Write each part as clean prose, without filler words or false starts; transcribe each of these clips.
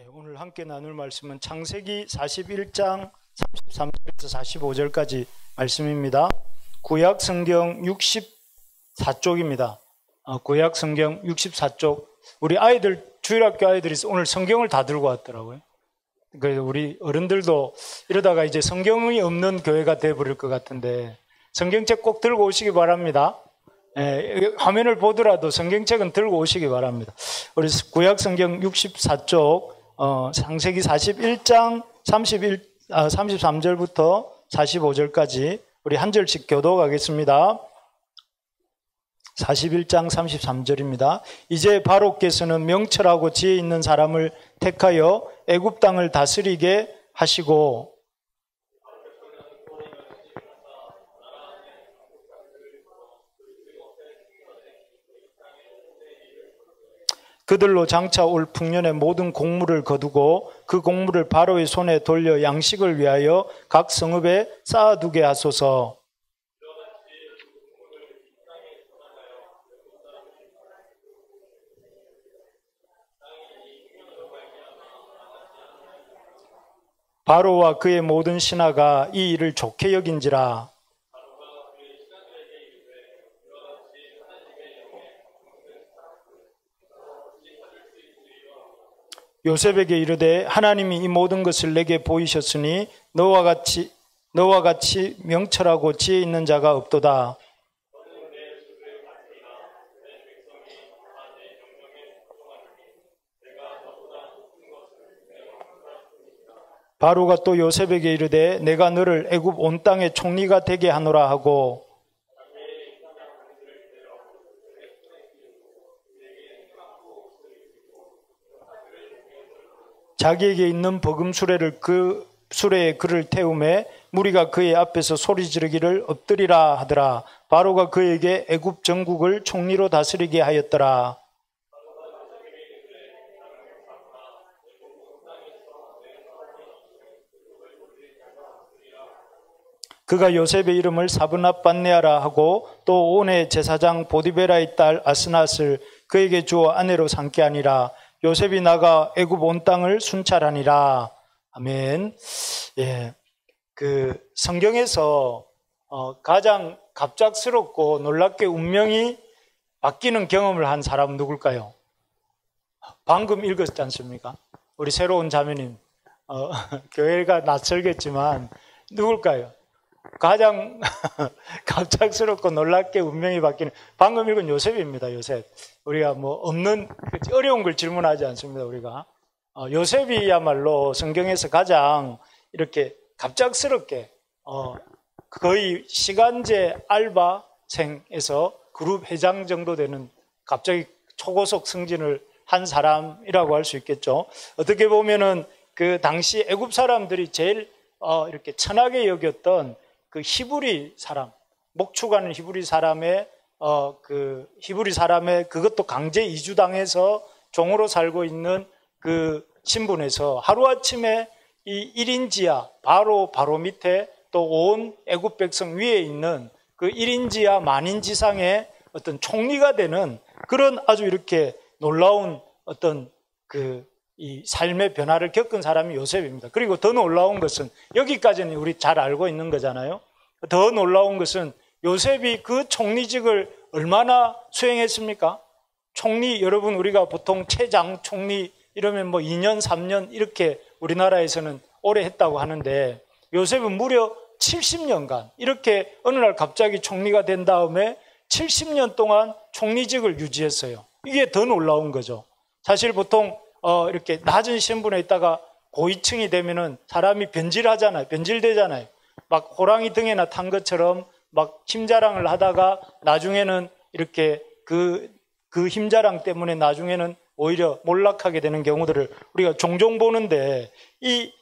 오늘 함께 나눌 말씀은 창세기 41장 33절에서 45절까지 말씀입니다. 구약 성경 64쪽입니다. 구약 성경 64쪽. 우리 아이들, 주일학교 아이들이 오늘 성경을 다 들고 왔더라고요. 그래서 우리 어른들도 이러다가 이제 성경이 없는 교회가 되어버릴 것 같은데 성경책 꼭 들고 오시기 바랍니다. 화면을 보더라도 성경책은 들고 오시기 바랍니다. 우리 구약 성경 64쪽 창세기 41장 33절부터 45절까지 우리 한 절씩 교독하겠습니다. 41장 33절입니다. 이제 바로께서는 명철하고 지혜 있는 사람을 택하여 애굽 땅을 다스리게 하시고 그들로 장차 올 풍년의 모든 곡물을 거두고 그 곡물을 바로의 손에 돌려 양식을 위하여 각 성읍에 쌓아두게 하소서. 바로와 그의 모든 신하가 이 일을 좋게 여긴지라. 요셉에게 이르되 하나님이 이 모든 것을 내게 보이셨으니 너와 같이 명철하고 지혜 있는 자가 없도다. 바로가 또 요셉에게 이르되 내가 너를 애굽 온 땅의 총리가 되게 하노라 하고 자기에게 있는 버금 수레를 그 수레에 그를 태우매 무리가 그의 앞에서 소리 지르기를 엎드리라 하더라. 바로가 그에게 애굽 전국을 총리로 다스리게 하였더라. 그가 요셉의 이름을 사브낫 반네아라 하고 또 온의 제사장 보디베라의 딸 아스낫을 그에게 주어 아내로 삼게 하니라. 요셉이 나가 애굽 온 땅을 순찰하니라. 아멘. 그 성경에서 가장 갑작스럽고 놀랍게 운명이 바뀌는 경험을 한 사람은 누굴까요? 방금 읽었지 않습니까? 우리 새로운 자매님, 교회가 낯설겠지만 누굴까요? 가장 갑작스럽고 놀랍게 운명이 바뀌는 방금 읽은 요셉입니다. 요셉. 우리가 없는 어려운 걸 질문하지 않습니다. 우리가 요셉이야말로 성경에서 가장 이렇게 갑작스럽게 거의 시간제 알바생에서 그룹 회장 정도 되는 갑자기 초고속 승진을 한 사람이라고 할 수 있겠죠. 어떻게 보면은 그 당시 애굽 사람들이 제일 이렇게 천하게 여겼던 그 히브리 사람, 목축하는 히브리 사람의 그것도 강제 이주당해서 종으로 살고 있는 그 신분에서 하루아침에 이 1인 지하, 바로 밑에 또 온 애굽 백성 위에 있는 그 1인 지하 만인 지상의 어떤 총리가 되는 그런 아주 이렇게 놀라운 어떤 이 삶의 변화를 겪은 사람이 요셉입니다. 그리고 더 놀라운 것은 여기까지는 우리 잘 알고 있는 거잖아요. 더 놀라운 것은 요셉이 그 총리직을 얼마나 수행했습니까? 총리, 여러분 우리가 보통 최장 총리 이러면 2년, 3년 이렇게 우리나라에서는 오래 했다고 하는데 요셉은 무려 70년간 이렇게 어느 날 갑자기 총리가 된 다음에 70년 동안 총리직을 유지했어요. 이게 더 놀라운 거죠. 사실 보통 이렇게 낮은 신분에 있다가 고위층이 되면은 사람이 변질되잖아요. 막 호랑이 등에나 탄 것처럼 막 힘자랑을 하다가 나중에는 이렇게 그 힘자랑 때문에 나중에는 오히려 몰락하게 되는 경우들을 우리가 종종 보는데 이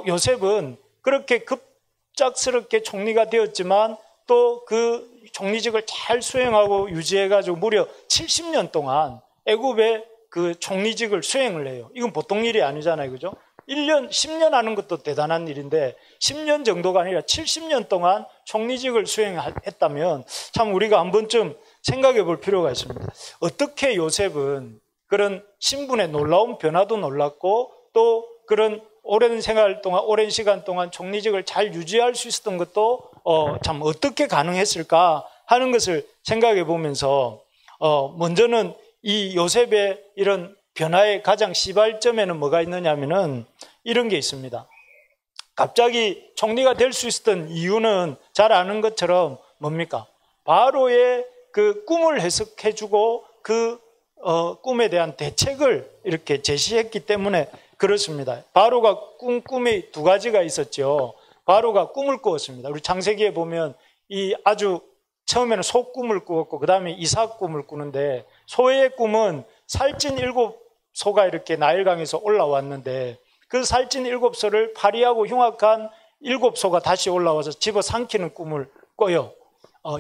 요셉은 그렇게 급작스럽게 총리가 되었지만 또 그 총리직을 잘 수행하고 유지해가지고 무려 70년 동안 애굽의 그 총리직을 수행을 해요. 이건 보통 일이 아니잖아요. 그죠? 1년, 10년 하는 것도 대단한 일인데 10년 정도가 아니라 70년 동안 총리직을 수행했다면 참 우리가 한 번쯤 생각해 볼 필요가 있습니다. 어떻게 요셉은 그런 신분의 놀라운 변화도 놀랐고 또 그런 오랜 생활 동안, 오랜 시간 동안 총리직을 잘 유지할 수 있었던 것도 참 어떻게 가능했을까 하는 것을 생각해 보면서 먼저는 이 요셉의 이런 변화의 가장 시발점에는 뭐가 있느냐면은 이런 게 있습니다. 갑자기 총리가 될 수 있었던 이유는 잘 아는 것처럼 뭡니까? 바로의 그 꿈을 해석해주고 그 꿈에 대한 대책을 이렇게 제시했기 때문에 그렇습니다. 바로가 꿈이 두 가지가 있었죠. 바로가 꿈을 꾸었습니다. 우리 창세기에 보면 이 아주 처음에는 소 꿈을 꾸었고 그 다음에 이삭 꿈을 꾸는데 소의 꿈은 살찐 7소가 이렇게 나일강에서 올라왔는데 그 살찐 7소를 파리하고 흉악한 7소가 다시 올라와서 집어삼키는 꿈을 꿔요.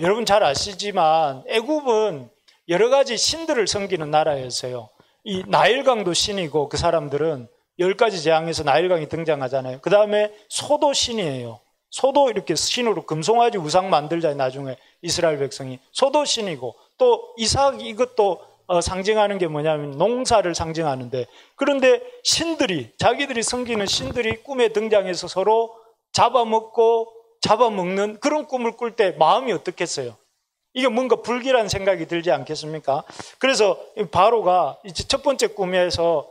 여러분 잘 아시지만 애굽은 여러 가지 신들을 섬기는 나라였어요. 이 나일강도 신이고 그 사람들은 10가지 재앙에서 나일강이 등장하잖아요. 그 다음에 소도 신이에요. 소도 이렇게 신으로 금송아지 우상 만들잖아요. 나중에 이스라엘 백성이. 소도 신이고 또 이삭 이것도 상징하는 게 뭐냐면 농사를 상징하는데 그런데 신들이 자기들이 섬기는 신들이 꿈에 등장해서 서로 잡아먹는 그런 꿈을 꿀 때 마음이 어떻겠어요? 이게 뭔가 불길한 생각이 들지 않겠습니까? 그래서 바로가 이제 첫 번째 꿈에서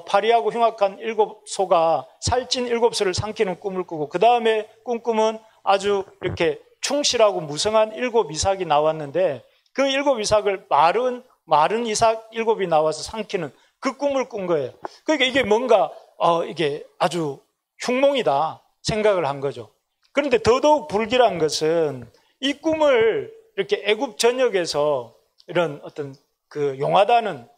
파리하고 흉악한 7소가 살찐 7소를 삼키는 꿈을 꾸고 그 다음에 꿈은 아주 이렇게 충실하고 무성한 7 이삭이 나왔는데 그 7 이삭을 마른 이삭 7이 나와서 삼키는 그 꿈을 꾼 거예요. 그러니까 이게 뭔가 이게 아주 흉몽이다 생각을 한 거죠. 그런데 더더욱 불길한 것은 이 꿈을 이렇게 애굽 전역에서 이런 어떤 그 용하다는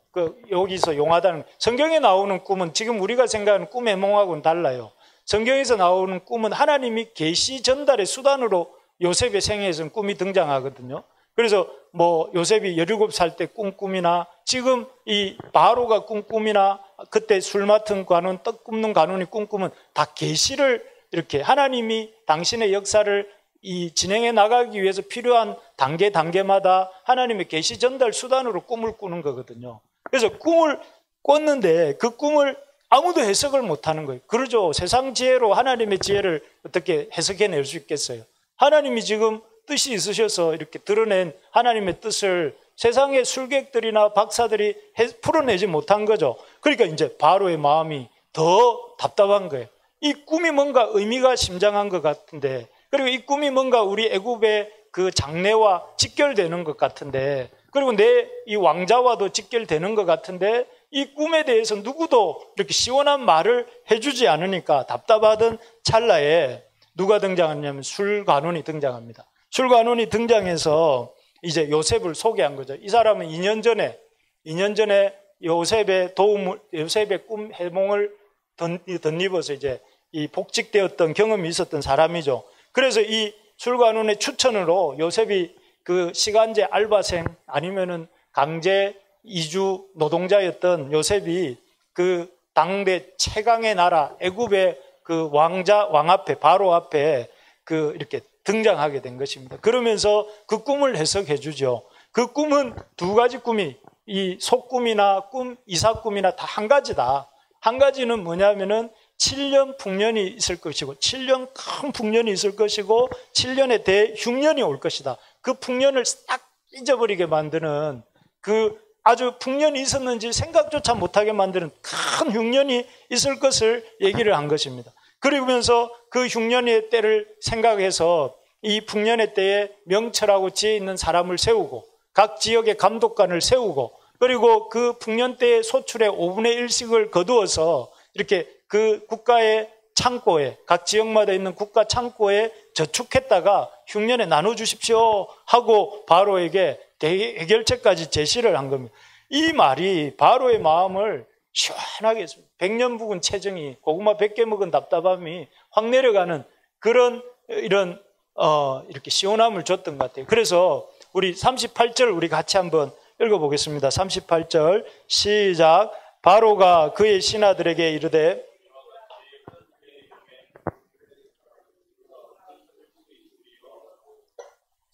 여기서 용하다는 성경에 나오는 꿈은 지금 우리가 생각하는 꿈의 해몽하고는 달라요. 성경에서 나오는 꿈은 하나님이 계시 전달의 수단으로 요셉의 생애에서는 꿈이 등장하거든요. 그래서 뭐 요셉이 17살 때 꿈이나 지금 이 바로가 꿈이나 그때 술 맡은 관원, 떡 굽는 관원이 꿈은 다 계시를 이렇게 하나님이 당신의 역사를 이 진행해 나가기 위해서 필요한 단계마다 하나님의 계시 전달 수단으로 꿈을 꾸는 거거든요. 그래서 꿈을 꿨는데 그 꿈을 아무도 해석을 못하는 거예요. 그러죠. 세상 지혜로 하나님의 지혜를 어떻게 해석해낼 수 있겠어요? 하나님이 지금 뜻이 있으셔서 이렇게 드러낸 하나님의 뜻을 세상의 술객들이나 박사들이 풀어내지 못한 거죠. 그러니까 이제 바로의 마음이 더 답답한 거예요. 이 꿈이 뭔가 의미가 심장한 것 같은데, 그리고 이 꿈이 뭔가 우리 애굽의 그 장래와 직결되는 것 같은데, 그리고 내 이 왕자와도 직결되는 것 같은데 이 꿈에 대해서 누구도 이렇게 시원한 말을 해주지 않으니까 답답하던 찰나에 누가 등장하냐면 술관원이 등장합니다. 술관원이 등장해서 이제 요셉을 소개한 거죠. 이 사람은 2년 전에 요셉의 꿈 해몽을 덧입어서 이제 이 복직되었던 경험이 있었던 사람이죠. 그래서 이 술관원의 추천으로 요셉이 그 시간제 알바생 아니면은 강제 이주 노동자였던 요셉이 그 당대 최강의 나라 애굽의 그 왕 앞에 바로 앞에 그 이렇게 등장하게 된 것입니다. 그러면서 그 꿈을 해석해 주죠. 그 꿈은 두 가지 꿈이 이 속꿈이나 이삭 꿈이나 다 한 가지다. 한 가지는 뭐냐면은 7년 풍년이 있을 것이고 7년 큰 풍년이 있을 것이고 7년의 대흉년이 올 것이다. 그 풍년을 딱 잊어버리게 만드는 그 아주 풍년이 있었는지 생각조차 못하게 만드는 큰 흉년이 있을 것을 얘기를 한 것입니다. 그러면서 그 흉년의 때를 생각해서 이 풍년의 때에 명철하고 지혜 있는 사람을 세우고 각 지역의 감독관을 세우고 그리고 그 풍년 때의 소출의 5분의 1씩을 거두어서 이렇게 그 국가의 창고에 각 지역마다 있는 국가 창고에 저축했다가 흉년에 나눠주십시오 하고 바로에게 해결책까지 제시를 한 겁니다. 이 말이 바로의 마음을 시원하게 했습니다. 100년 묵은 체정이 고구마 100개 먹은 답답함이 확 내려가는 그런 이렇게 시원함을 줬던 것 같아요. 그래서 우리 38절 우리 같이 한번 읽어보겠습니다. 38절 시작. 바로가 그의 신하들에게 이르되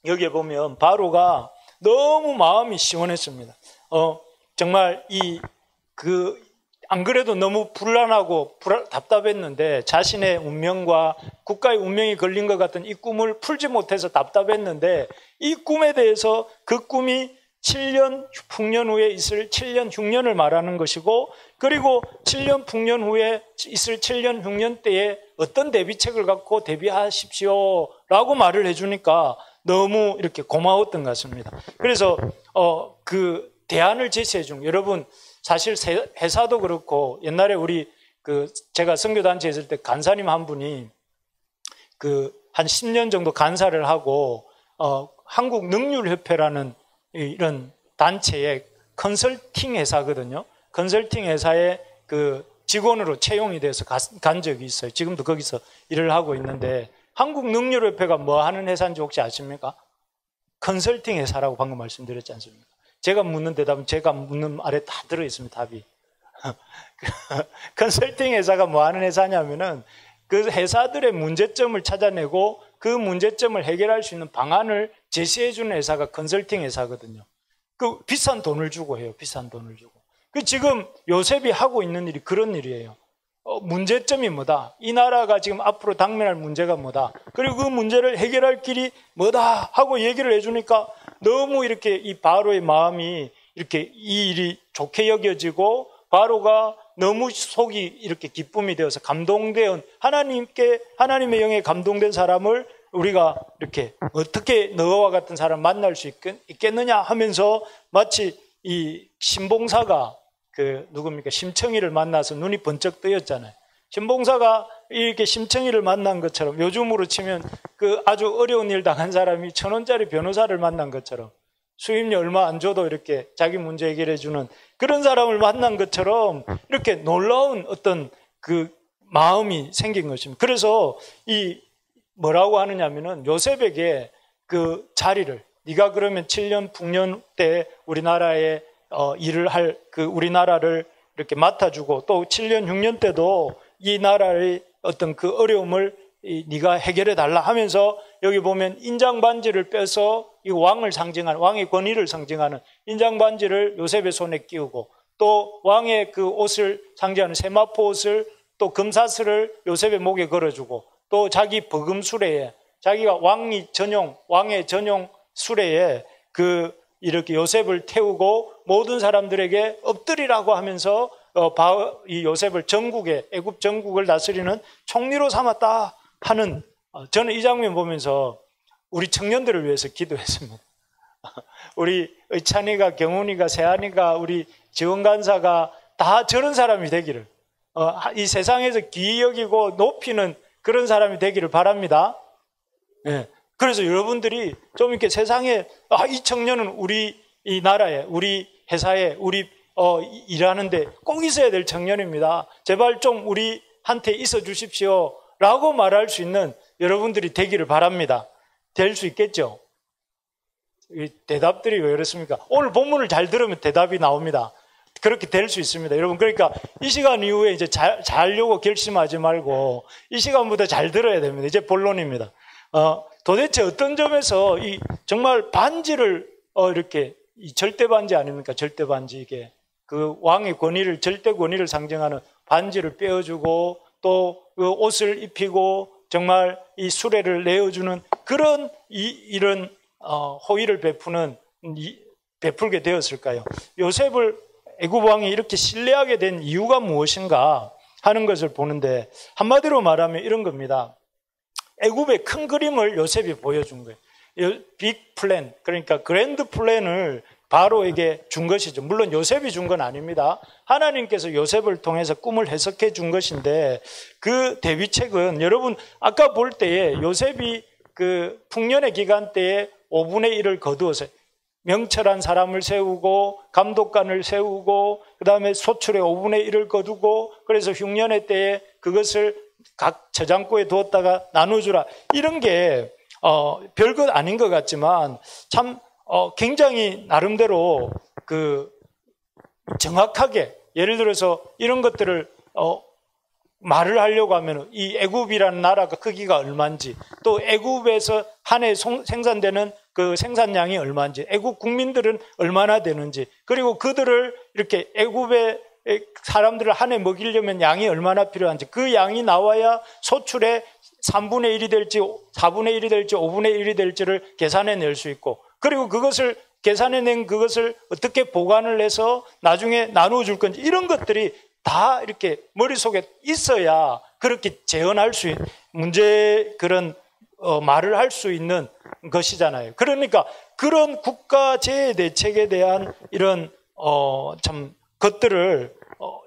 여기에 보면 바로가 너무 마음이 시원했습니다. 정말 안 그래도 너무 불안하고 답답했는데 자신의 운명과 국가의 운명이 걸린 것 같은 이 꿈을 풀지 못해서 답답했는데 이 꿈에 대해서 그 꿈이 7년 풍년 후에 있을 7년 흉년을 말하는 것이고 그리고 7년 풍년 후에 있을 7년 흉년 때에 어떤 대비책을 갖고 대비하십시오 라고 말을 해주니까 너무 이렇게 고마웠던 것 같습니다. 그래서 그 대안을 제시해 준 여러분 사실 회사도 그렇고 옛날에 우리 제가 선교단체에 있을 때 간사님 한 분이 한 10년 정도 간사를 하고 한국능률협회라는 이런 단체의 컨설팅 회사거든요. 컨설팅 회사에 직원으로 채용이 돼서 간 적이 있어요. 지금도 거기서 일을 하고 있는데 한국능률협회가 뭐 하는 회사인지 혹시 아십니까? 컨설팅 회사라고 방금 말씀드렸지 않습니까? 제가 묻는 대답은 제가 묻는 아래 다 들어있습니다. 답이. 컨설팅 회사가 뭐 하는 회사냐면은 그 회사들의 문제점을 찾아내고 그 문제점을 해결할 수 있는 방안을 제시해 주는 회사가 컨설팅 회사거든요. 비싼 돈을 주고 해요. 비싼 돈을 주고. 지금 요셉이 하고 있는 일이 그런 일이에요. 문제점이 뭐다? 이 나라가 지금 앞으로 당면할 문제가 뭐다? 그리고 그 문제를 해결할 길이 뭐다? 하고 얘기를 해주니까 너무 이렇게 이 바로의 마음이 이렇게 이 일이 좋게 여겨지고 바로가 너무 속이 이렇게 기쁨이 되어서 감동된 하나님의 영에 감동된 사람을 우리가 이렇게 어떻게 너와 같은 사람 만날 수 있겠느냐 하면서 마치 이 신봉사가 누굽니까? 심청이를 만나서 눈이 번쩍 뜨였잖아요. 신봉사가 이렇게 심청이를 만난 것처럼 요즘으로 치면 아주 어려운 일 당한 사람이 1,000원짜리 변호사를 만난 것처럼 수임료 얼마 안 줘도 이렇게 자기 문제 해결해 주는 그런 사람을 만난 것처럼 이렇게 놀라운 어떤 마음이 생긴 것입니다. 그래서 뭐라고 하느냐면은 요셉에게 자리를 네가 그러면 7년 풍년 때 우리나라에 일을 할 우리나라를 이렇게 맡아주고 또 7년 6년 때도 이 나라의 어떤 어려움을 네가 해결해 달라 하면서 여기 보면 인장 반지를 빼서 이 왕을 상징하는 왕의 권위를 상징하는 인장 반지를 요셉의 손에 끼우고 또 왕의 옷을 상징하는 세마포 옷을 또 금사슬을 요셉의 목에 걸어주고 또 자기 버금 수레에 자기가 왕의 전용 수레에 이렇게 요셉을 태우고 모든 사람들에게 엎드리라고 하면서 이 요셉을 애굽 전국을 다스리는 총리로 삼았다 하는 저는 이 장면 보면서 우리 청년들을 위해서 기도했습니다. 우리 의찬이가 경훈이가 세한이가 우리 지원간사가 다 저런 사람이 되기를 이 세상에서 귀히 여기고 높이는 그런 사람이 되기를 바랍니다. 네. 그래서 여러분들이 좀 이렇게 세상에 이 청년은 우리 이 나라에 우리 회사에 우리 일하는데 꼭 있어야 될 청년입니다. 제발 좀 우리한테 있어 주십시오 라고 말할 수 있는 여러분들이 되기를 바랍니다. 될 수 있겠죠? 대답들이 왜 그렇습니까? 오늘 본문을 잘 들으면 대답이 나옵니다. 그렇게 될 수 있습니다. 여러분, 그러니까 이 시간 이후에 이제 자려고 결심하지 말고 이 시간부터 잘 들어야 됩니다. 이제 본론입니다. 도대체 어떤 점에서 정말 반지를 이렇게 절대 반지 아닙니까? 절대 반지 이게 왕의 권위를 절대 권위를 상징하는 반지를 빼어주고 또 옷을 입히고 정말 이 수레를 내어주는 그런 이런 호의를 베풀게 되었을까요? 요셉을 애굽 왕이 이렇게 신뢰하게 된 이유가 무엇인가 하는 것을 보는데 한마디로 말하면 이런 겁니다. 애굽의 큰 그림을 요셉이 보여준 거예요. 빅 플랜, 그러니까 그랜드 플랜을 바로에게 준 것이죠. 물론 요셉이 준 건 아닙니다. 하나님께서 요셉을 통해서 꿈을 해석해 준 것인데 그 대비책은 여러분 아까 볼 때에 요셉이 풍년의 기간 때에 5분의 1을 거두어서 명철한 사람을 세우고 감독관을 세우고 그다음에 소출의 5분의 1을 거두고 그래서 흉년의 때에 그것을 각 저장고에 두었다가 나눠주라. 이런 게 별것 아닌 것 같지만 참 굉장히 나름대로 정확하게 예를 들어서 이런 것들을 말을 하려고 하면 이 애굽이라는 나라가 크기가 얼마인지 또 애굽에서 한 해 생산되는 생산량이 얼마인지 애굽 국민들은 얼마나 되는지 그리고 그들을 이렇게 애굽의 사람들을 한 해 먹이려면 양이 얼마나 필요한지, 그 양이 나와야 소출의 3분의 1이 될지 4분의 1이 될지 5분의 1이 될지를 계산해낼 수 있고, 그리고 그것을 계산해낸 그것을 어떻게 보관을 해서 나중에 나누어줄 건지, 이런 것들이 다 이렇게 머릿속에 있어야 그렇게 재현할 수 있는 그런 말을 할 수 있는 것이잖아요. 그러니까 그런 국가재해 대책에 대한 이런 참 것들을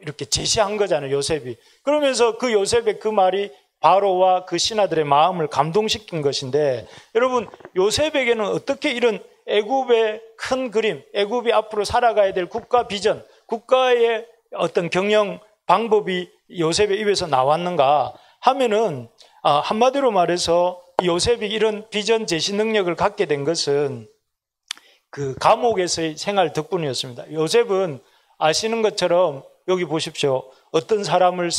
이렇게 제시한 거잖아요, 요셉이. 그러면서 그 요셉의 그 말이 바로와 그 신하들의 마음을 감동시킨 것인데, 여러분, 요셉에게는 어떻게 이런 애굽의 큰 그림, 애굽이 앞으로 살아가야 될 국가 비전, 국가의 어떤 경영 방법이 요셉의 입에서 나왔는가 하면은, 한마디로 말해서 요셉이 이런 비전 제시 능력을 갖게 된 것은 그 감옥에서의 생활 덕분이었습니다. 요셉은 아시는 것처럼 여기 보십시오. 어떤 사람을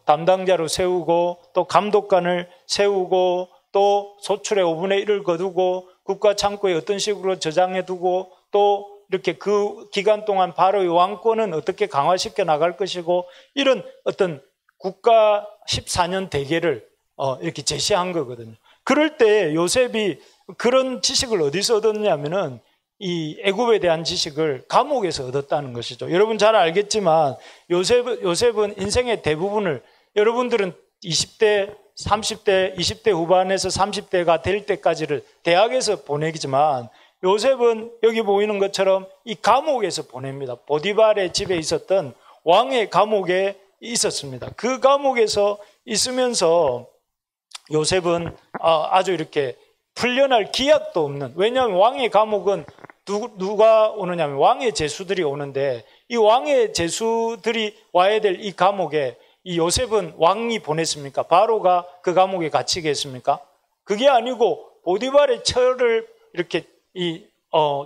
담당자로 세우고, 또 감독관을 세우고, 또 소출의 5분의 1을 거두고, 국가 창고에 어떤 식으로 저장해 두고, 또 이렇게 그 기간 동안 바로의 왕권은 어떻게 강화시켜 나갈 것이고, 이런 어떤 국가 14년 대계를 이렇게 제시한 거거든요. 그럴 때 요셉이 그런 지식을 어디서 얻었냐면은 이 애굽에 대한 지식을 감옥에서 얻었다는 것이죠. 여러분 잘 알겠지만 요셉은 인생의 대부분을, 여러분들은 20대, 30대, 20대 후반에서 30대가 될 때까지를 대학에서 보내기지만, 요셉은 여기 보이는 것처럼 이 감옥에서 보냅니다. 보디발의 집에 있었던 왕의 감옥에 있었습니다. 그 감옥에서 있으면서 요셉은 아주 이렇게 풀려날 기약도 없는, 왜냐하면 왕의 감옥은 누가 오느냐면 왕의 제수들이 오는데, 이 왕의 제수들이 와야 될 이 감옥에 이 요셉은 왕이 보냈습니까? 바로가 그 감옥에 갇히게 했습니까? 그게 아니고 보디발의 처를 이렇게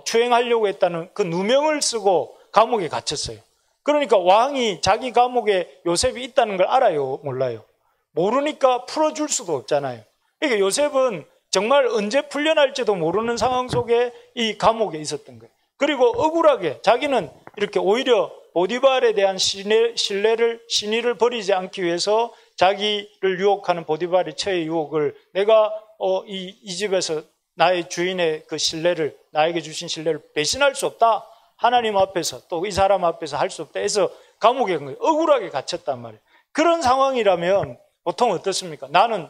추행하려고 했다는 그 누명을 쓰고 감옥에 갇혔어요. 그러니까 왕이 자기 감옥에 요셉이 있다는 걸 알아요, 몰라요? 모르니까 풀어줄 수도 없잖아요. 그러니까 요셉은 정말 언제 풀려날지도 모르는 상황 속에 이 감옥에 있었던 거예요. 그리고 억울하게 자기는 이렇게 오히려 보디발에 대한 신의를 버리지 않기 위해서 자기를 유혹하는 보디발의 처의 유혹을, 내가 이 집에서 나의 주인의 그 신뢰를, 나에게 주신 신뢰를 배신할 수 없다, 하나님 앞에서 또 이 사람 앞에서 할 수 없다 해서 감옥에 간 거예요. 억울하게 갇혔단 말이에요. 그런 상황이라면 보통 어떻습니까? 나는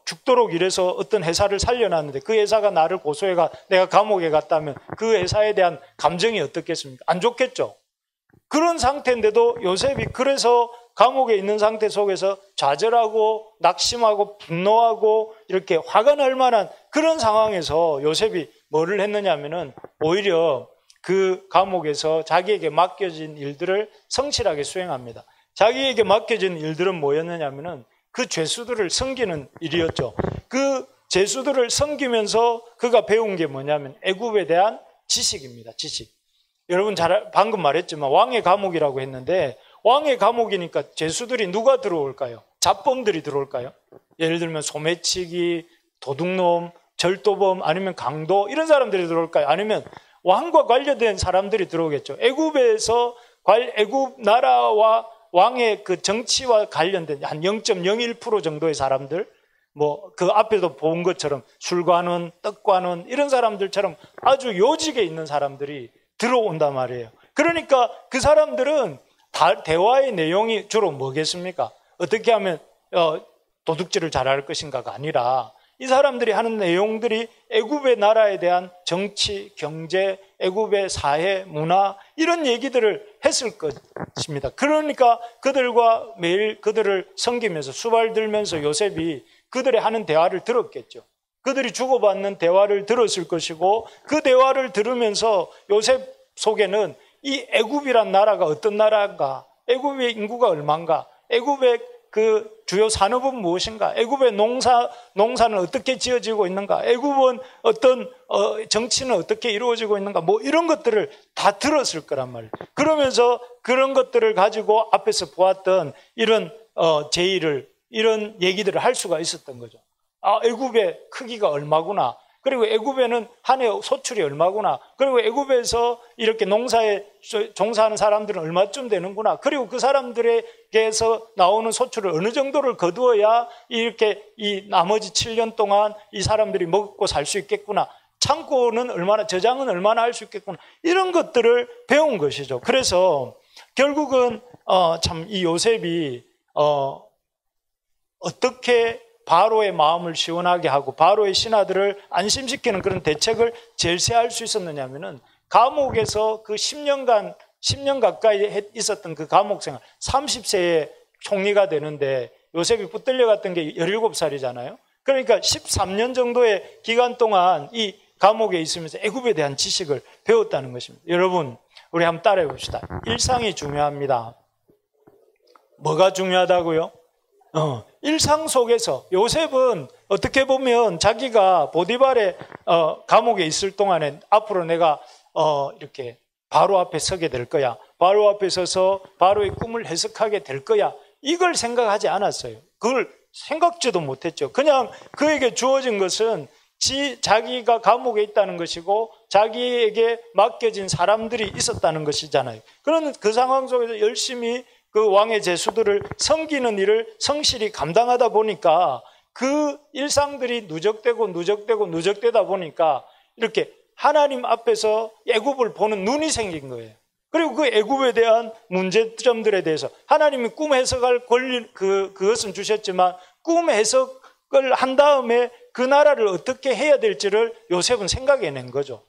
죽도록 일해서 어떤 회사를 살려놨는데 그 회사가 나를 고소해가 내가 감옥에 갔다면 그 회사에 대한 감정이 어떻겠습니까? 안 좋겠죠. 그런 상태인데도 요셉이 그래서 감옥에 있는 상태 속에서 좌절하고 낙심하고 분노하고 이렇게 화가 날 만한 그런 상황에서 요셉이 뭐를 했느냐 하면은 오히려 그 감옥에서 자기에게 맡겨진 일들을 성실하게 수행합니다. 자기에게 맡겨진 일들은 뭐였느냐 하면은 그 죄수들을 섬기는 일이었죠. 그 죄수들을 섬기면서 그가 배운 게 뭐냐면 애굽에 대한 지식입니다. 지식. 여러분 방금 말했지만 왕의 감옥이라고 했는데, 왕의 감옥이니까 죄수들이 누가 들어올까요? 잡범들이 들어올까요? 예를 들면 소매치기, 도둑놈, 절도범, 아니면 강도, 이런 사람들이 들어올까요? 아니면 왕과 관련된 사람들이 들어오겠죠. 애굽에서 애굽 나라와 왕의 그 정치와 관련된 한 0.01% 정도의 사람들, 뭐 그 앞에도 본 것처럼 술관원, 떡관원 이런 사람들처럼 아주 요직에 있는 사람들이 들어온단 말이에요. 그러니까 그 사람들은 대화의 내용이 주로 뭐겠습니까? 어떻게 하면 도둑질을 잘할 것인가가 아니라 이 사람들이 하는 내용들이 애굽의 나라에 대한 정치, 경제, 애굽의 사회, 문화 이런 얘기들을 했을 것입니다. 그러니까 그들과 매일 그들을 섬기면서 수발 들면서 요셉이 그들의 하는 대화를 들었겠죠. 그들이 주고받는 대화를 들었을 것이고, 그 대화를 들으면서 요셉 속에는 이 애굽이란 나라가 어떤 나라인가, 애굽의 인구가 얼마인가, 애굽의 그 주요 산업은 무엇인가, 애굽의 농사는 어떻게 지어지고 있는가, 애굽은 어떤 정치는 어떻게 이루어지고 있는가, 뭐 이런 것들을 다 들었을 거란 말이에요. 그러면서 그런 것들을 가지고 앞에서 보았던 이런 제의를, 이런 얘기들을 할 수가 있었던 거죠. 애굽의 크기가 얼마구나, 그리고 애굽에는 한 해 소출이 얼마구나. 그리고 애굽에서 이렇게 농사에 종사하는 사람들은 얼마쯤 되는구나. 그리고 그 사람들에게서 나오는 소출을 어느 정도를 거두어야 이렇게 이 나머지 7년 동안 이 사람들이 먹고 살 수 있겠구나. 창고는 얼마나, 저장은 얼마나 할 수 있겠구나. 이런 것들을 배운 것이죠. 그래서 결국은 참 이 요셉이 어떻게 바로의 마음을 시원하게 하고 바로의 신하들을 안심시키는 그런 대책을 제시할 수 있었느냐 하면은, 감옥에서 그 10년 가까이 있었던 그 감옥 생활, 30세에 총리가 되는데 요셉이 붙들려 갔던 게 17살이잖아요. 그러니까 13년 정도의 기간 동안 이 감옥에 있으면서 애굽에 대한 지식을 배웠다는 것입니다. 여러분, 우리 한번 따라해 봅시다. 일상이 중요합니다. 뭐가 중요하다고요? 일상 속에서 요셉은 어떻게 보면 자기가 보디발의 감옥에 있을 동안에 앞으로 내가 이렇게 바로 앞에 서게 될 거야. 바로 앞에 서서 바로의 꿈을 해석하게 될 거야. 이걸 생각하지 않았어요. 그걸 생각지도 못했죠. 그냥 그에게 주어진 것은 자기가 감옥에 있다는 것이고 자기에게 맡겨진 사람들이 있었다는 것이잖아요. 그런 그 상황 속에서 열심히 그 왕의 제수들을 섬기는 일을 성실히 감당하다 보니까 그 일상들이 누적되다 보니까 이렇게 하나님 앞에서 애굽을 보는 눈이 생긴 거예요. 그리고 그 애굽에 대한 문제점들에 대해서 하나님이 꿈 해석할 권리, 그것은 주셨지만 꿈 해석을 한 다음에 그 나라를 어떻게 해야 될지를 요셉은 생각해낸 거죠.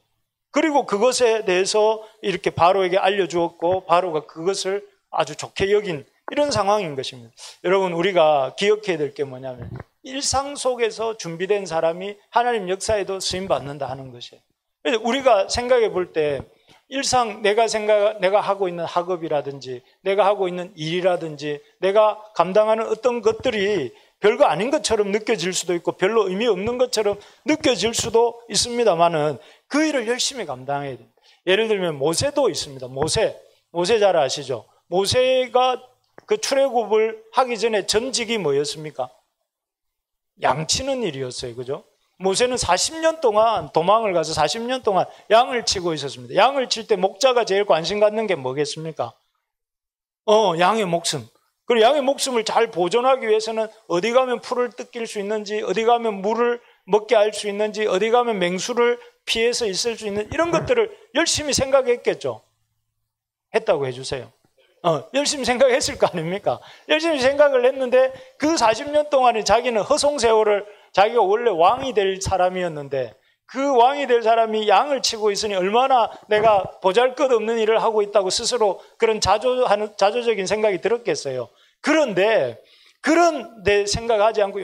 그리고 그것에 대해서 이렇게 바로에게 알려주었고 바로가 그것을 아주 좋게 여긴 이런 상황인 것입니다. 여러분, 우리가 기억해야 될 게 뭐냐면 일상 속에서 준비된 사람이 하나님 역사에도 쓰임받는다 하는 것이에요. 그래서 우리가 생각해 볼 때 일상 내가 하고 있는 학업이라든지 내가 하고 있는 일이라든지 내가 감당하는 어떤 것들이 별거 아닌 것처럼 느껴질 수도 있고 별로 의미 없는 것처럼 느껴질 수도 있습니다만은 그 일을 열심히 감당해야 됩니다. 예를 들면 모세도 있습니다. 모세 잘 아시죠? 모세가 그 출애굽을 하기 전에 전직이 뭐였습니까? 양치는 일이었어요. 그죠? 모세는 40년 동안 도망을 가서 40년 동안 양을 치고 있었습니다. 양을 칠 때 목자가 제일 관심 갖는 게 뭐겠습니까? 양의 목숨. 그리고 양의 목숨을 잘 보존하기 위해서는 어디 가면 풀을 뜯길 수 있는지, 어디 가면 물을 먹게 할 수 있는지, 어디 가면 맹수를 피해서 있을 수 있는 이런 것들을 열심히 생각했겠죠. 했다고 해주세요. 열심히 생각했을 거 아닙니까? 열심히 생각을 했는데 그 40년 동안에 자기는 허송세월을 자기가 원래 왕이 될 사람이었는데 그 왕이 될 사람이 양을 치고 있으니 얼마나 내가 보잘것없는 일을 하고 있다고 스스로 그런 자조적인 생각이 들었겠어요. 그런데 생각하지 않고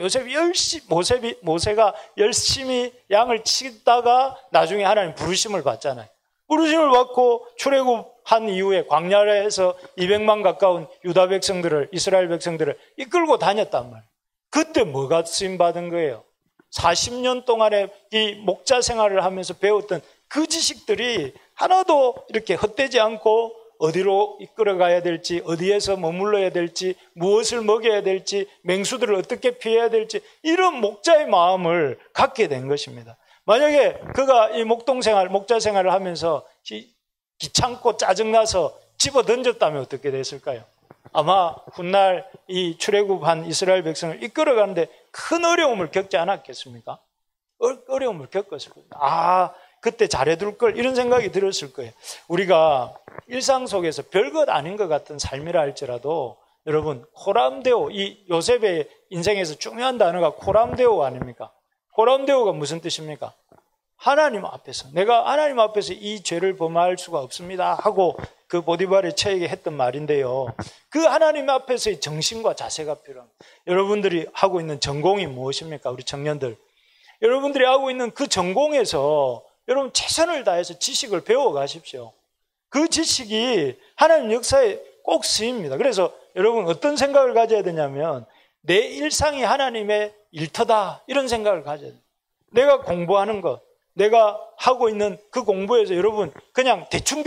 모세가 열심히 양을 치다가 나중에 하나님 부르심을 받잖아요. 부르심을 받고 출애굽한 이후에 광야에서 200만 가까운 유다 백성들을, 이스라엘 백성들을 이끌고 다녔단 말이에요. 그때 뭐가 쓰임받은 거예요? 40년 동안의 이 목자 생활을 하면서 배웠던 그 지식들이 하나도 이렇게 헛되지 않고 어디로 이끌어가야 될지, 어디에서 머물러야 될지, 무엇을 먹여야 될지, 맹수들을 어떻게 피해야 될지 이런 목자의 마음을 갖게 된 것입니다. 만약에 그가 이 목자 생활을 하면서 귀찮고 짜증나서 집어 던졌다면 어떻게 됐을까요? 아마 훗날 이 출애굽한 이스라엘 백성을 이끌어가는데 큰 어려움을 겪지 않았겠습니까? 어려움을 겪었을 거예요. 그때 잘해둘 걸 이런 생각이 들었을 거예요. 우리가 일상 속에서 별것 아닌 것 같은 삶이라 할지라도 여러분 코람데오, 이 요셉의 인생에서 중요한 단어가 코람데오 아닙니까? 코람데오가 무슨 뜻입니까? 하나님 앞에서, 내가 하나님 앞에서 이 죄를 범할 수가 없습니다 하고 그 보디발의 처에게 했던 말인데요. 그 하나님 앞에서의 정신과 자세가 필요합니다. 여러분들이 하고 있는 전공이 무엇입니까? 우리 청년들. 여러분들이 하고 있는 그 전공에서 여러분 최선을 다해서 지식을 배워 가십시오. 그 지식이 하나님 역사에 꼭 쓰입니다. 그래서 여러분 어떤 생각을 가져야 되냐면 내 일상이 하나님의 일터다 이런 생각을 가져야 돼요. 내가 공부하는 것, 내가 하고 있는 그 공부에서 여러분 그냥 대충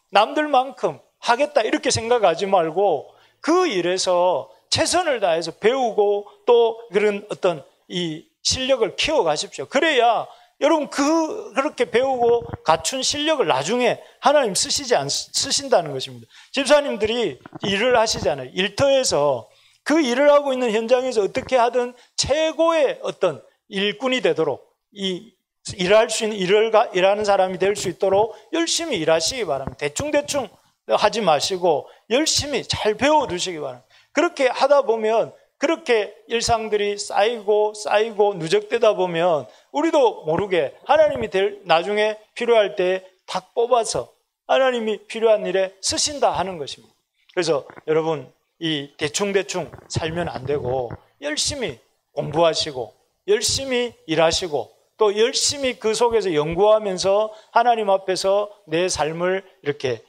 남들만큼 하겠다 이렇게 생각하지 말고 그 일에서 최선을 다해서 배우고 또 그런 어떤 이 실력을 키워 가십시오. 그래야 여러분 그렇게 배우고 갖춘 실력을 나중에 하나님 쓰신다는 것입니다. 집사님들이 일을 하시잖아요. 일터에서 그 일을 하고 있는 현장에서 어떻게 하든 최고의 어떤 일꾼이 되도록 일할 수 있는 일하는 사람이 될 수 있도록 열심히 일하시기 바랍니다. 대충 하지 마시고 열심히 잘 배워두시기 바랍니다. 그렇게 하다 보면 그렇게 일상들이 쌓이고 누적되다 보면 우리도 모르게 하나님이 나중에 필요할 때 탁 뽑아서 하나님이 필요한 일에 쓰신다 하는 것입니다. 그래서 여러분 이 대충 살면 안 되고 열심히 공부하시고 열심히 일하시고 또 열심히 그 속에서 연구하면서 하나님 앞에서 내 삶을 이렇게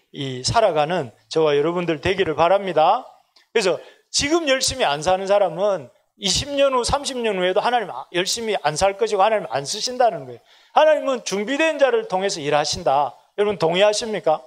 살아가는 저와 여러분들 되기를 바랍니다. 그래서 지금 열심히 안 사는 사람은 20년 후, 30년 후에도 하나님 열심히 안 살 것이고 하나님 안 쓰신다는 거예요. 하나님은 준비된 자를 통해서 일하신다. 여러분 동의하십니까?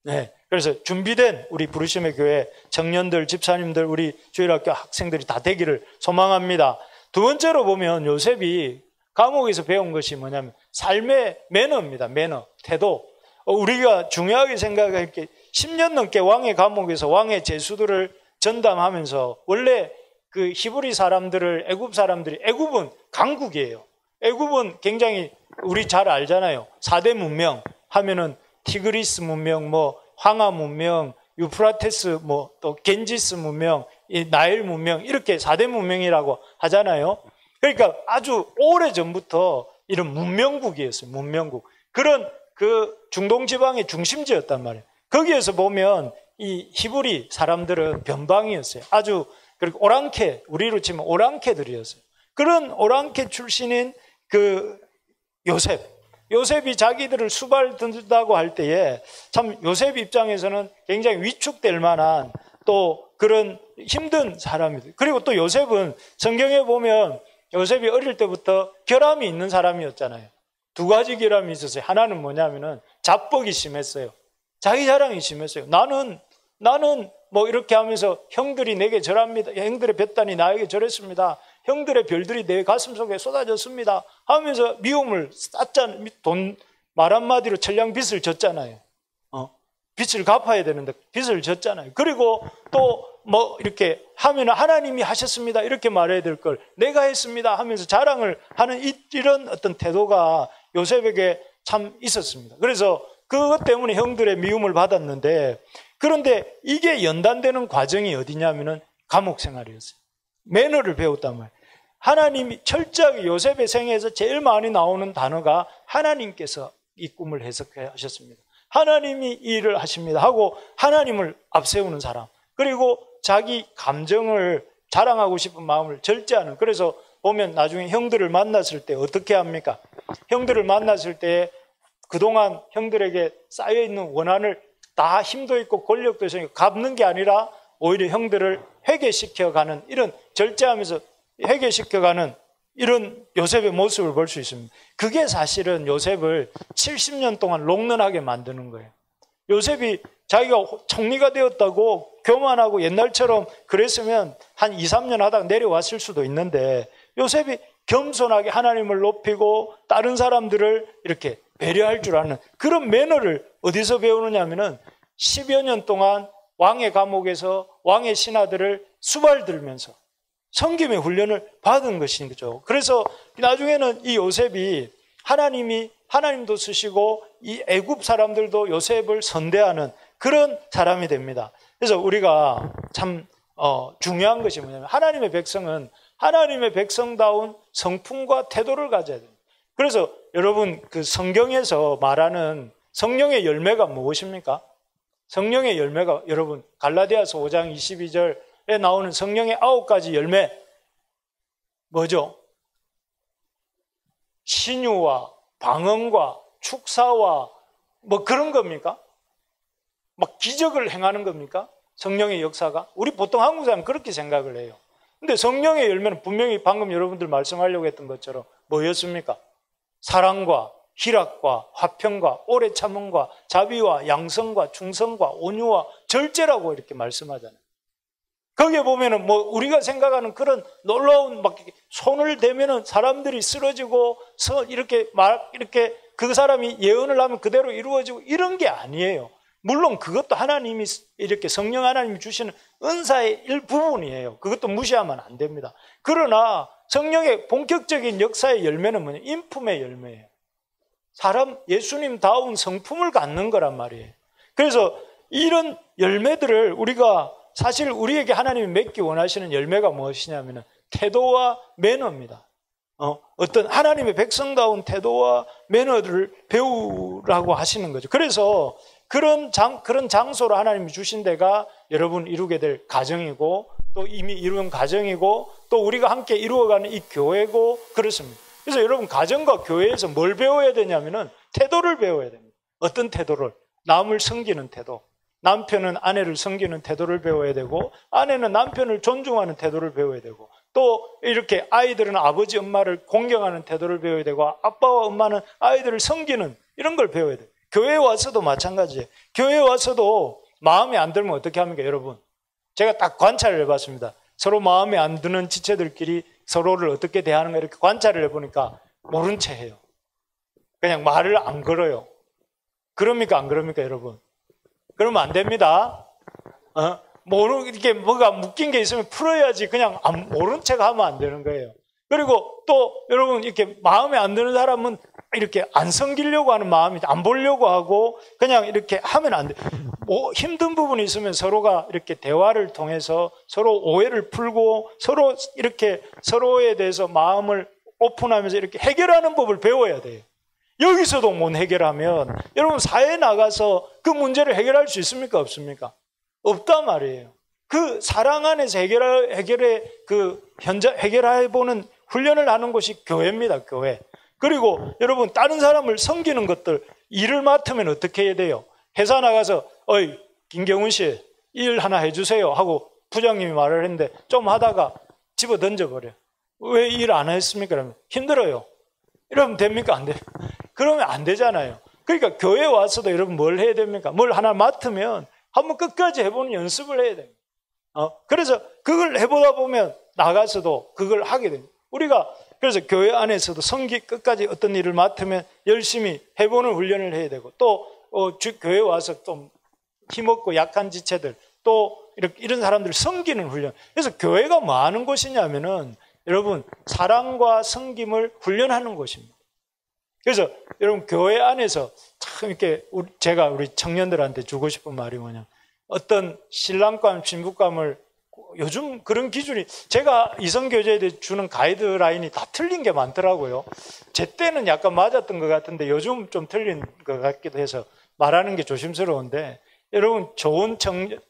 네. 그래서 준비된 우리 부르심의 교회 청년들, 집사님들, 우리 주일학교 학생들이 다 되기를 소망합니다. 두 번째로 보면 요셉이 감옥에서 배운 것이 뭐냐면 삶의 매너입니다. 매너, 태도. 우리가 중요하게 생각할 게 10년 넘게 왕의 감옥에서 왕의 제수들을 전담하면서 원래 그 히브리 사람들을 애굽은 강국이에요. 애굽은 굉장히 우리 잘 알잖아요. 4대 문명 하면은 티그리스 문명, 황하 문명, 유프라테스 또 겐지스 문명, 나일 문명 이렇게 4대 문명이라고 하잖아요. 그러니까 아주 오래 전부터 이런 문명국이었어요. 문명국. 그런 그 중동 지방의 중심지였단 말이에요. 거기에서 보면 이 히브리 사람들은 변방이었어요. 아주 오랑캐, 우리로 치면 오랑캐들이었어요. 그런 오랑캐 출신인 그 요셉이 자기들을 수발든다고 할 때에 참 요셉 입장에서는 굉장히 위축될 만한 또 그런 힘든 사람이에요. 그리고 또 요셉은 성경에 보면 요셉이 어릴 때부터 결함이 있는 사람이었잖아요. 두 가지 결함이 있었어요. 하나는 뭐냐면은 자뻑이 심했어요. 자기 자랑이 심했어요. 나는 이렇게 하면서 형들이 내게 절합니다. 형들의 볕단이 나에게 절했습니다. 형들의 별들이 내 가슴 속에 쏟아졌습니다. 하면서 미움을 쌌잖아요. 말 한마디로 천냥빚을 졌잖아요. 빚을 갚아야 되는데 빚을 졌잖아요. 그리고 또 이렇게 하면 하나님이 하셨습니다. 이렇게 말해야 될 걸 내가 했습니다 하면서 자랑을 하는 이런 어떤 태도가 요셉에게 참 있었습니다. 그래서 그것 때문에 형들의 미움을 받았는데 그런데 이게 연단되는 과정이 어디냐면은 감옥 생활이었어요. 매너를 배웠단 말이에요. 하나님이 철저하게 요셉의 생애에서 제일 많이 나오는 단어가 하나님께서 이 꿈을 해석하셨습니다. 하나님이 이 일을 하십니다 하고 하나님을 앞세우는 사람. 그리고 자기 감정을 자랑하고 싶은 마음을 절제하는. 그래서 보면 나중에 형들을 만났을 때 어떻게 합니까? 형들을 만났을 때 그동안 형들에게 쌓여있는 원한을 다 힘도 있고 권력도 있으니까 갚는 게 아니라 오히려 형들을 회개시켜가는 이런 절제하면서 회개시켜가는 이런 요셉의 모습을 볼 수 있습니다. 그게 사실은 요셉을 70년 동안 롱런하게 만드는 거예요. 요셉이 자기가 총리가 되었다고 교만하고 옛날처럼 그랬으면 한 2, 3년 하다가 내려왔을 수도 있는데 요셉이 겸손하게 하나님을 높이고 다른 사람들을 이렇게 배려할 줄 아는 그런 매너를 어디서 배우느냐 하면은 10여 년 동안 왕의 감옥에서 왕의 신하들을 수발들면서 섬김의 훈련을 받은 것인 거죠. 그래서 나중에는 이 요셉이 하나님도 쓰시고 이 애굽 사람들도 요셉을 선대하는 그런 사람이 됩니다. 그래서 우리가 참 중요한 것이 뭐냐면 하나님의 백성은 하나님의 백성다운 성품과 태도를 가져야 됩니다. 그래서 여러분 그 성경에서 말하는 성령의 열매가 무엇입니까? 성령의 열매가 여러분 갈라디아서 5장 22절에 나오는 성령의 9가지 열매 뭐죠? 신유와 방언과 축사와 그런 겁니까? 기적을 행하는 겁니까? 성령의 역사가? 우리 보통 한국 사람은 그렇게 생각을 해요. 근데 성령의 열매는 분명히 방금 여러분들 말씀하려고 했던 것처럼 뭐였습니까? 사랑과 희락과 화평과 오래 참음과 자비와 양성과 충성과 온유와 절제라고 이렇게 말씀하잖아요. 거기에 보면은 뭐 우리가 생각하는 그런 놀라운 막 손을 대면은 사람들이 쓰러지고 이렇게 그 사람이 예언을 하면 그대로 이루어지고 이런 게 아니에요. 물론 그것도 하나님이 이렇게 성령 하나님이 주시는 은사의 일부분이에요. 그것도 무시하면 안 됩니다. 그러나 성령의 본격적인 역사의 열매는 뭐냐? 인품의 열매예요. 사람 예수님다운 성품을 갖는 거란 말이에요. 그래서 이런 열매들을 우리가 사실 우리에게 하나님이 맺기 원하시는 열매가 무엇이냐면 태도와 매너입니다. 어떤 하나님의 백성다운 태도와 매너를 배우라고 하시는 거죠. 그래서 그런 장소로 하나님이 주신 데가 여러분 이루게 될 가정이고 또 이미 이룬 가정이고 또 우리가 함께 이루어가는 이 교회고 그렇습니다. 그래서 여러분 가정과 교회에서 뭘 배워야 되냐면은 태도를 배워야 됩니다. 어떤 태도를? 남을 섬기는 태도. 남편은 아내를 섬기는 태도를 배워야 되고 아내는 남편을 존중하는 태도를 배워야 되고 또 이렇게 아이들은 아버지 엄마를 공경하는 태도를 배워야 되고 아빠와 엄마는 아이들을 섬기는 이런 걸 배워야 돼요. 교회에 와서도 마찬가지예요. 교회에 와서도 마음에 안 들면 어떻게 합니까 여러분? 제가 딱 관찰을 해봤습니다. 서로 마음에 안 드는 지체들끼리 서로를 어떻게 대하는가 이렇게 관찰을 해보니까 모른 채 해요. 그냥 말을 안 걸어요. 그럽니까 안 그럽니까 여러분? 그러면 안 됩니다. 이렇게 뭐가 묶인 게 있으면 풀어야지 그냥 모른 척 하면 안 되는 거예요. 그리고 또 여러분 이렇게 마음에 안 드는 사람은 이렇게 안 섬기려고 하는 마음이 안 보려고 하고 그냥 이렇게 하면 안 돼. 뭐 힘든 부분이 있으면 서로가 이렇게 대화를 통해서 서로 오해를 풀고 서로 이렇게 서로에 대해서 마음을 오픈하면서 이렇게 해결하는 법을 배워야 돼요. 여기서도 못 해결하면 여러분 사회에 나가서 그 문제를 해결할 수 있습니까? 없습니까? 없단 말이에요. 그 사랑 안에서 해결해보는 훈련을 하는 곳이 교회입니다. 교회. 그리고 여러분 다른 사람을 섬기는 것들 일을 맡으면 어떻게 해야 돼요? 회사 나가서 어이 김경훈 씨 일 하나 해주세요 하고 부장님이 말을 했는데 좀 하다가 집어 던져버려. 왜 일 안 했습니까? 그러면 힘들어요. 이러면 됩니까? 안 돼요. 그러면 안 되잖아요. 그러니까 교회 와서도 여러분 뭘 해야 됩니까? 뭘 하나 맡으면 한번 끝까지 해보는 연습을 해야 됩니다. 그래서 그걸 해보다 보면 나가서도 그걸 하게 됩니다. 우리가 그래서 교회 안에서도 끝까지 어떤 일을 맡으면 열심히 해보는 훈련을 해야 되고 또 교회 와서 좀 힘없고 약한 지체들 또 이런 사람들을 섬기는 훈련. 그래서 교회가 뭐 하는 곳이냐면은 여러분 사랑과 섬김을 훈련하는 곳입니다. 그래서 여러분 교회 안에서 참 이렇게 제가 우리 청년들한테 주고 싶은 말이 뭐냐, 어떤 신랑감, 신부감을 요즘 그런 기준이 제가 이성교제에 대해 주는 가이드라인이 다 틀린 게 많더라고요. 제 때는 약간 맞았던 것 같은데 요즘 좀 틀린 것 같기도 해서 말하는 게 조심스러운데 여러분 좋은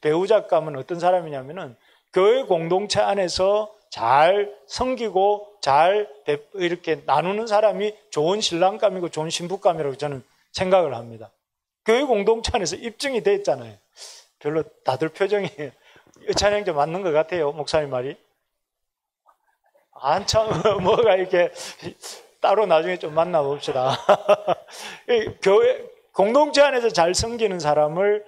배우자감은 어떤 사람이냐면은 교회 공동체 안에서 잘 섬기고 잘 이렇게 나누는 사람이 좋은 신랑감이고 좋은 신부감이라고 저는 생각을 합니다. 교회 공동체 안에서 입증이 돼 있잖아요. 별로 다들 표정이 찬양자 맞는 것 같아요. 목사님 말이. 한참 뭐가 이렇게 따로 나중에 좀 만나봅시다. 교회 공동체 안에서 잘 섬기는 사람을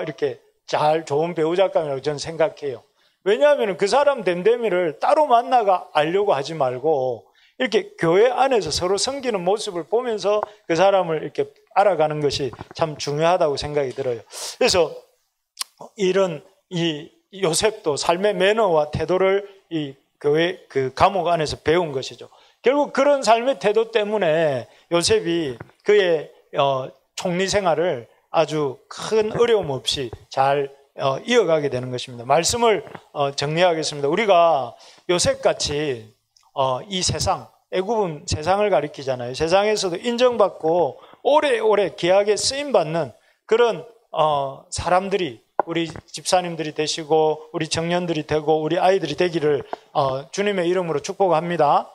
이렇게 잘 좋은 배우자감이라고 저는 생각해요. 왜냐하면 그 사람 됨됨이를 따로 만나가 알려고 하지 말고 이렇게 교회 안에서 서로 섬기는 모습을 보면서 그 사람을 이렇게 알아가는 것이 참 중요하다고 생각이 들어요. 그래서 이런 이 요셉도 삶의 매너와 태도를 이 교회 그 감옥 안에서 배운 것이죠. 결국 그런 삶의 태도 때문에 요셉이 그의 총리 생활을 아주 큰 어려움 없이 잘 이어가게 되는 것입니다. 말씀을 정리하겠습니다. 우리가 요셉같이 이 세상, 애굽은 세상을 가리키잖아요. 세상에서도 인정받고 오래오래 귀하게 쓰임받는 그런 사람들이 우리 집사님들이 되시고 우리 청년들이 되고 우리 아이들이 되기를 주님의 이름으로 축복합니다.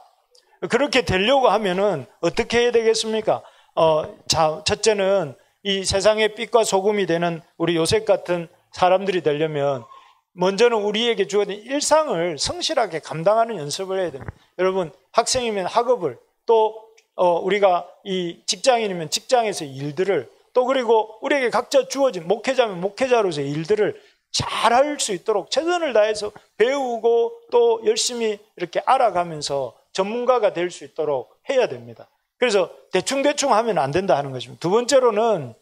그렇게 되려고 하면은 어떻게 해야 되겠습니까? 첫째는 이 세상의 빛과 소금이 되는 우리 요셉 같은 사람들이 되려면 먼저는 우리에게 주어진 일상을 성실하게 감당하는 연습을 해야 됩니다. 여러분 학생이면 학업을 또 우리가 이 직장인이면 직장에서 일들을 또 그리고 우리에게 각자 주어진 목회자면 목회자로서의 일들을 잘할 수 있도록 최선을 다해서 배우고 또 열심히 이렇게 알아가면서 전문가가 될 수 있도록 해야 됩니다. 그래서 대충대충 하면 안 된다 하는 것입니다. 두 번째로는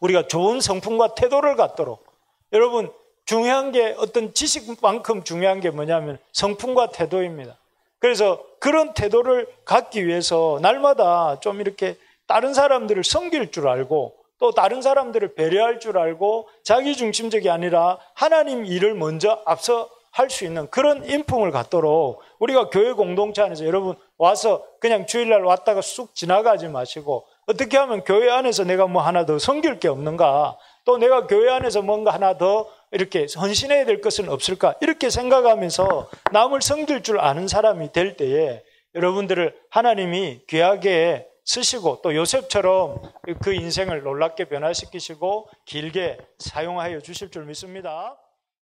우리가 좋은 성품과 태도를 갖도록, 여러분 중요한 게 어떤 지식만큼 중요한 게 뭐냐면 성품과 태도입니다. 그래서 그런 태도를 갖기 위해서 날마다 좀 이렇게 다른 사람들을 섬길 줄 알고 또 다른 사람들을 배려할 줄 알고 자기 중심적이 아니라 하나님 일을 먼저 앞서 할 수 있는 그런 인품을 갖도록 우리가 교회 공동체 안에서 여러분 와서 그냥 주일날 왔다가 쑥 지나가지 마시고 어떻게 하면 교회 안에서 내가 뭐 하나 더 섬길 게 없는가, 또 내가 교회 안에서 뭔가 하나 더 이렇게 헌신해야 될 것은 없을까, 이렇게 생각하면서 남을 섬길 줄 아는 사람이 될 때에 여러분들을 하나님이 귀하게 쓰시고 또 요셉처럼 그 인생을 놀랍게 변화시키시고 길게 사용하여 주실 줄 믿습니다.